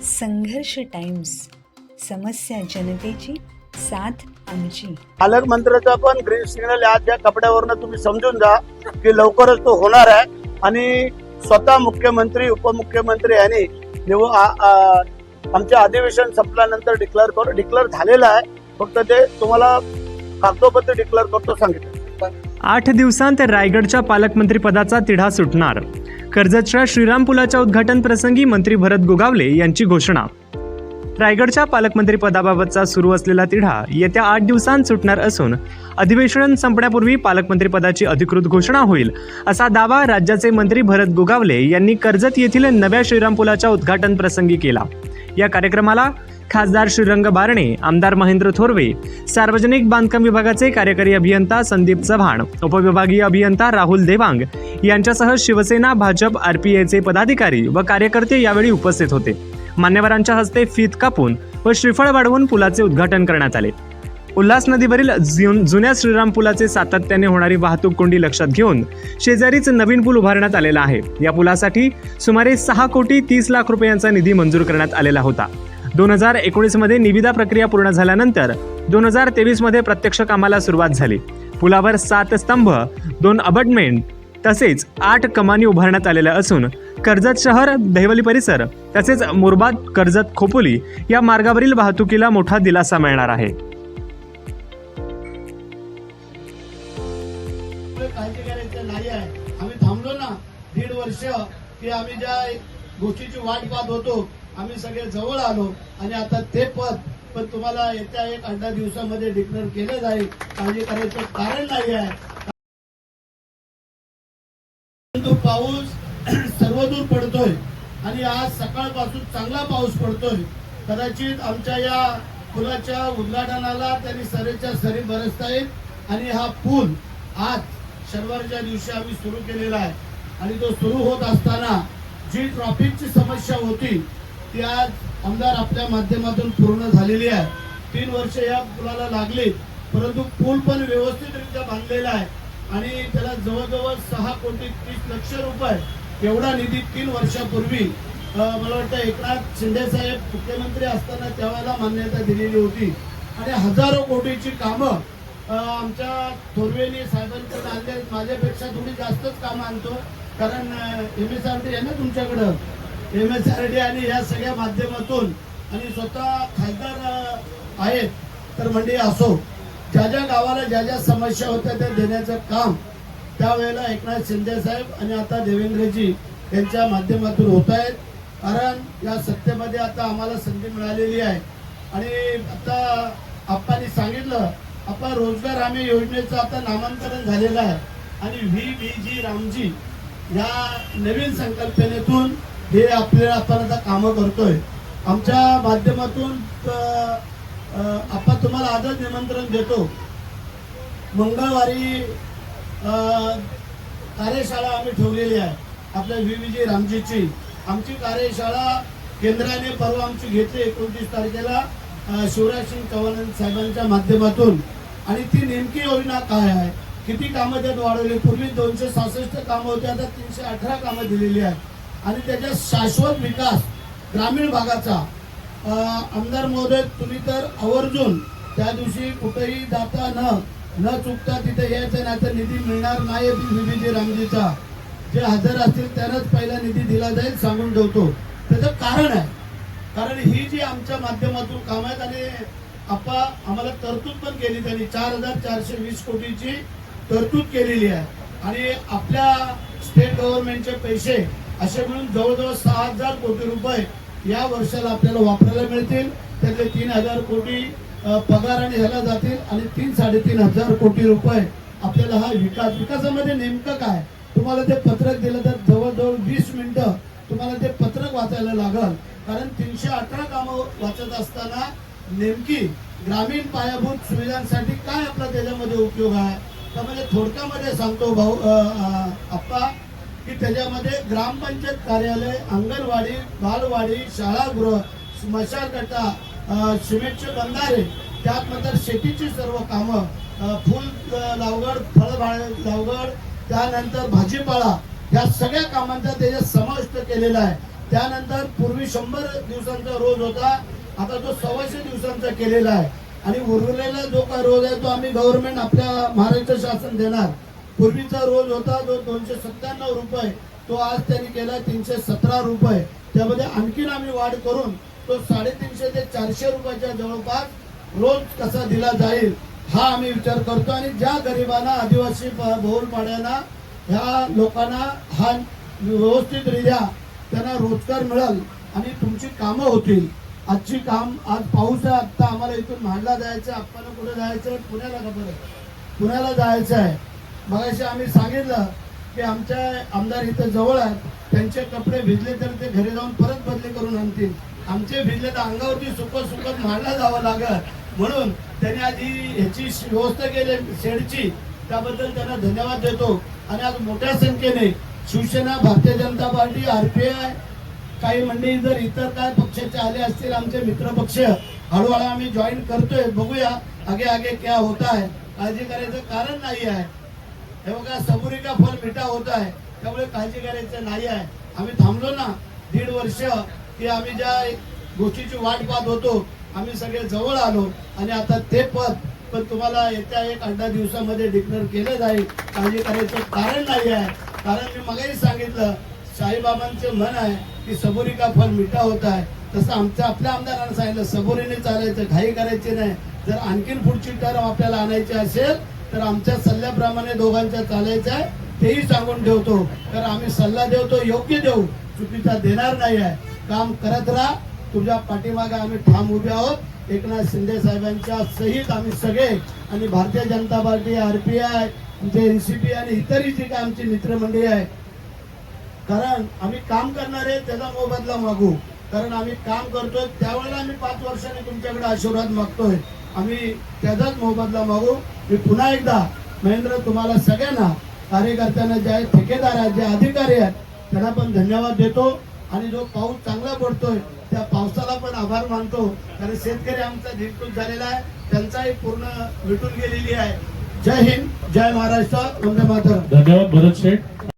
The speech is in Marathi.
संघर्ष टाइम्स, समस्या जनतेची, साथ आमची. पालकमंत्र्याचा पण ग्रीन सिग्नल या कपड्यावरनं तुम्ही समजून जा की लवकरच तो होणार आहे. आणि स्वतः मुख्यमंत्री उपमुख्यमंत्री यांनी आमचे अधिवेशन संपल्यानंतर डिक्लेअर झालेलं आहे. फक्त ते तुम्हाला कागदोपत्री डिक्लेअर करतो सांगितलं. 8 दिवसांत रायगडच्या पालकमंत्री पदाचा तिढा सुटणार. कर्जतच्या श्रीराम पुलाच्या उद्घाटन प्रसंगी मंत्री भरत गोगावले यांची घोषणा. रायगडच्या पालकमंत्री पदाबाबतचा सुरू असलेला तिढा येत्या 8 दिवसांत सुटणार असून अधिवेशन संपण्यापूर्वी पालकमंत्री पदाची अधिकृत घोषणा होईल, असा दावा राज्याचे मंत्री भरत गोगावले यांनी कर्जत येथील नव्या श्रीराम पुलाच्या उद्घाटन प्रसंगी केला. या कार्यक्रमाला खासदार श्रीरंग बारणे, आमदार महेंद्र थोरवे, सार्वजनिक बांधकाम विभागाचे कार्यकारी अभियंता संदीप चव्हाण, उपविभागीय अभियंता राहुल देवांग यांच्यासह शिवसेना, भाजप, आरपीआयचे पदाधिकारी व कार्यकर्ते यावेळी उपस्थित होते. मान्यवरांच्या हस्ते फीत कापून व श्रीफळ वाढवून पुलाचे उद्घाटन करण्यात आले. उल्हास नदीवरील जुन्या श्रीराम पुलाचे सातत्याने होणारी वाहतूक कोंडी लक्षात घेऊन शेजारीच नवीन पूल उभारण्यात आलेला आहे. या पुलासाठी सुमारे 6 कोटी 30 लाख रुपयांचा निधी मंजूर करण्यात आलेला होता. 2019 मध्ये निविदा प्रक्रिया पूर्ण झाल्यानंतर 2023 मध्ये प्रत्यक्ष कामाला सुरुवात झाली. पुलावर 7 स्तंभ, 2 अबटमेंट तसेच 8 कमानी उभारण्यात आलेल्या असून कर्जत शहर, दहिवली परिसर तसेच मुरबाद, कर्जत, खोपोली या मार्गावरील वाहतुकीला मोठा दिलासा मिळणार आहे. काळजी करायचं नाही आहे. आम्ही थांबलो ना 1.5 वर्ष की आम्ही ज्या गोष्टीची वाट पाहत होतो, आम्ही सगळे जवळ आलो आणि आता ते पद पण तुम्हाला येत्या 1-8 दिवसामध्ये डिक्लेअर केलं जाईल. काळजी करायचं कारण नाही आहे. परंतु पाऊस सर्वदूर पडतोय आणि आज सकाळपासून चांगला पाऊस पडतोय. कदाचित आमच्या या पुलाच्या उद्घाटनाला त्यांनी सरीच्या सरी बरसतायत आणि हा पूल आज शनिवारच्या दिवशी आम्ही सुरू केलेला आहे. आणि तो सुरू होत असताना जी ट्रॅफिकची समस्या होती ती आज आमदार आपल्या माध्यमातून पूर्ण झालेली आहे. 3 वर्ष या पुलाला लागली, परंतु पूल पण व्यवस्थितरित्या बांधलेला आहे आणि त्याला जवळजवळ 6 कोटी 30 लक्ष रुपये एवढा निधी 3 वर्षापूर्वी मला वाटतं एकनाथ शिंदे साहेब मुख्यमंत्री असताना त्यावेळेला मान्यता दिलेली होती. आणि हजारो कोटीची कामं आमच्या थोरवेनी साहेबांकडे आणले. माझ्यापेक्षा थोडी जास्तच कामं आणतो, कारण MSRD आहे ना तुमच्याकडं, MSRD आणि या सगळ्या माध्यमातून आणि स्वतः खासदार आहेत. तर म्हणजे असो, ज्या ज्या गावाला ज्या ज्या समस्या होत्या त्या देण्याचं काम त्यावेळेला एकनाथ शिंदे साहेब आणि आता देवेंद्रजी यांच्या माध्यमातून होत आहेत. कारण या सत्तेमध्ये आता आम्हाला संधी मिळालेली आहे. आणि आता आप्पांनी सांगितलं, आपण रोजगार हमी योजनेचं आता नामांकन झालेलं आहे आणि VBG रामजी या नवीन संकल्पनेतून हे आपल्याला आपण आता कामं करतोय. आमच्या माध्यमातून आपण तुम्हाला आजच निमंत्रण देतो. मंगळवारी कार्यशाळा आम्ही ठेवलेली आहे आपल्या VBG रामजीची. आमची कार्यशाळा केंद्राने परवा आमची घेतली 29 तारखेला शिवराज सिंग चौहान साहेबांच्या माध्यमातून. आणि ती नेमकी योजना काय आहे, किती कामं त्यात वाढवली. पूर्वी 266 कामं होती, आता 318 कामं दिलेली आहेत. आणि त्याचा शाश्वत विकास ग्रामीण भागाचा. आमदार महोदय, तुम्ही तर आवर्जून त्या दिवशी कुठेही जाता न चुकता तिथे यायचं, नाही तर निधी मिळणार नाही. VBG रामजीचा जे हजर असतील त्यांनाच पहिला निधी दिला जाईल सांगून ठेवतो. त्याचं कारण आहे, कारण ही जी आमच्या माध्यमातून काम आहेत आणि आम्हाला तरतूद पण केली. त्यांनी 4,420 कोटीची तरतूद केलेली आहे. आणि आपल्या स्टेट गव्हर्नमेंटचे पैसे असे मिळून जवळजवळ 6,000 कोटी रुपये या वर्षाला आपल्याला वापरायला मिळतील. त्यातले 3,000 कोटी पगार आणि ह्याला जातील आणि 3-3.5 कोटी रुपये आपल्याला हा विकासामध्ये नेमकं काय. तुम्हाला ते पत्रक दिलं तर जवळजवळ 20 मिनिटं तुम्हाला ते पत्रक वाचायला लागल. कारण 318 कामं वाचत असताना नेमकी ग्रामीण पायाभूत सुविधांसाठी काय आपला त्याच्यामध्ये उपयोग आहे. त्यामध्ये थोडक्यामध्ये सांगतो भाऊ आप्पा की त्याच्यामध्ये ग्रामपंचायत कार्यालय, अंगणवाडी, बालवाडी, शाळागृह, स्मशानगट्टा, सिमेंटचे बंधारे, त्यानंतर शेतीची सर्व कामं, फुल लावगड, फळ लावगड, त्यानंतर भाजीपाला, या सगळ्या कामांचा त्याच्यात समाविष्ट केलेला आहे. त्यानंतर पूर्वी 100 दिवसांचा रोज होता, आता तो 125 दिवसांचा केलेला आहे. आणि उरलेला जो काय रोज आहे तो आम्ही गव्हर्नमेंट आपल्या महाराष्ट्र शासन देणार. पूर्वीचा रोज होता जो 297 रुपये, तो आज त्यांनी केला 317 रुपये. त्यामध्ये आणखीन आम्ही वाढ करून तो 350 ते 400 रुपयाच्या जवळपास रोज कसा दिला जाईल हा आम्ही विचार करतो. आणि ज्या गरिबांना, आदिवासी बहुल पाड्यांना, ह्या लोकांना हा व्यवस्थितरित्या त्यांना रोजगार मिळेल आणि तुमची कामं होतील. आजची काम, आज पाऊस आहे, आत्ता आम्हाला इथून म्हाडला जायचं आहे, आपण कुठे जायचं आहे, पुण्याला का परत पुण्याला जायचं आहे. मगाशी आम्ही सांगितलं की आमच्या आमदार इथं जवळ आहेत, त्यांचे कपडे भिजले तर ते घरी जाऊन परत बदली करून आणतील. आमचे भिजले तर अंगावरती सुकत म्हाडला जावं लागत, म्हणून त्यांनी आधी ह्याची व्यवस्था केली शेडची, त्याबद्दल त्यांना धन्यवाद देतो. आणि आज मोठ्या संख्येने शिवसेना, भारतीय जनता पार्टी, RPI, काही मंडळी जर इतर काय पक्षाचे आले असतील, आमचे मित्र पक्ष, हळूहळू आम्ही जॉईन करतोय. बघूया आगे आगे क्या होता है. काळजी करायचं कारण नाही आहे. हे बघा, सबुरी का फल मिठा होता है, त्यामुळे काळजी करायचं नाही आहे. आम्ही थांबलो ना 1.5 वर्ष की आम्ही ज्या गोष्टीची वाट पाहत होतो, आम्ही सगळे जवळ आलो. आणि आता ते पद पण तुम्हाला येत्या 1-8 दिवसामध्ये डिक्लेअर केलं जाईल. काळजी करायचं कारण नाही आहे. कारण मी मगाही सांगितलं, साईबाबांचं मन आहे की सबुरी का फल मिठा होता है. तसं आपल्या आमदारांना सांगितलं, सबुरीने चालायचं, घाई करायची नाही. जर आणखीन पुढची टर्म आपल्याला आणायची असेल तर आमच्या सल्ल्याप्रमाणे दोघांच्या चालायचं आहे, तेही सांगून ठेवतो. तर आम्ही सल्ला देतो, योग्य देऊ, चुकीचा देणार नाही आहे. काम करत राहा, तुझ्या पाठीमागे आम्ही ठाम उभे आहोत. एकनाथ शिंदे साहेबांच्या सहित आम्ही सगळे, आणि भारतीय जनता पार्टी, RPI, आमचे NCP आणि इतरही जे काय आमची मित्रमंडळी आहे. कारण आम्ही काम करणारे त्याचा मोबदला मागू, कारण आम्ही काम करतोय त्यावेळेला आम्ही 5 वर्षांनी तुमच्याकडे आशीर्वाद मागतोय, आम्ही त्याचाच मोबदला मागू. मी पुन्हा एकदा महेंद्र तुम्हाला सगळ्यांना, कार्यकर्त्यांना, जे ठेकेदार आहेत, जे अधिकारी आहेत, त्यांना पण धन्यवाद देतो. आणि जो पाऊस चांगला पडतोय त्या पावसाला पण आभार मानतो, कारण शेतकरी आमचा ढीकूच झालेला आहे, त्यांचाही पूर्ण मिटून गेलेली आहे. जय हिंद, जय महाराष्ट्र, वंदे मातरम. धन्यवाद भरत शेठ.